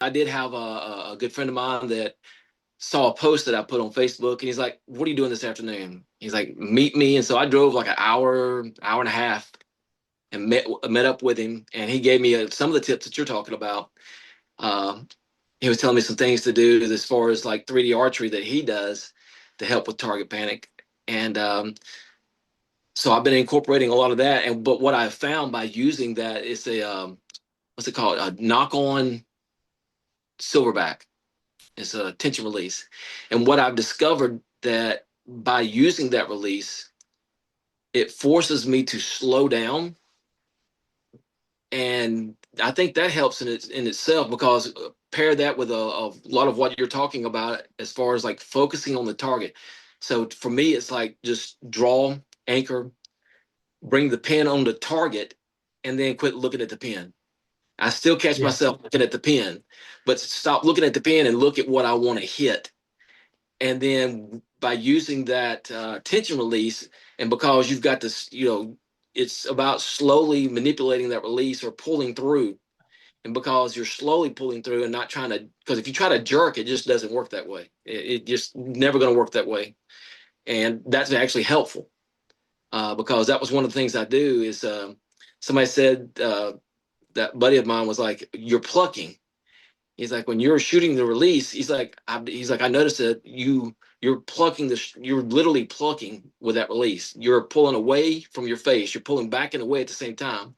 I did have a good friend of mine that saw a post that I put on Facebook, and he's like, "What are you doing this afternoon?" He's like, "Meet me." And so I drove like an hour and a half, and met up with him, and he gave me some of the tips that you're talking about. Um, he was telling me some things to do as far as like 3D archery that he does to help with target panic, and so I've been incorporating a lot of that. And but what I've found by using that is a what's it called? A knock on silverback. It's a tension release. And what I've discovered that by using that release, it forces me to slow down. And I think that helps in itself because pair that with a lot of what you're talking about as far as like focusing on the target. So for me, it's like just draw, anchor, bring the pin on the target, and then quit looking at the pin. I still catch Yeah. myself looking at the pin, but stop looking at the pin and look at what I want to hit. And then by using that tension release, and because you've got this, it's about slowly manipulating that release or pulling through. And because you're slowly pulling through and not trying to, because if you try to jerk, it just doesn't work that way. It just never going to work that way. And that's actually helpful because that was one of the things I do is somebody said that buddy of mine was like, "You're plucking." He's like, when you're shooting the release, he's like, I noticed that you're plucking you're literally plucking with that release. You're pulling away from your face. You're pulling back and away at the same time.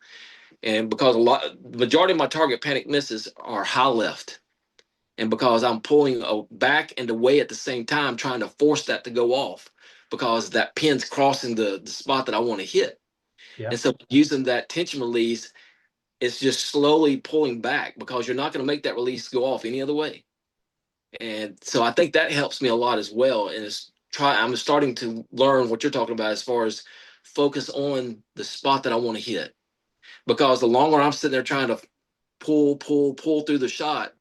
And because the majority of my target panic misses are high left, and because I'm pulling back and away at the same time, trying to force that to go off, because that pin's crossing the spot that I want to hit. Yeah. And so using that tension release, it's just slowly pulling back because you're not going to make that release go off any other way. And so I think that helps me a lot as well. And I'm starting to learn what you're talking about as far as focus on the spot that I want to hit. Because the longer I'm sitting there trying to pull through the shot,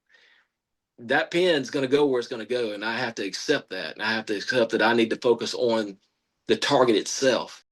that pin's going to go where it's going to go. And I have to accept that. And I have to accept that I need to focus on the target itself.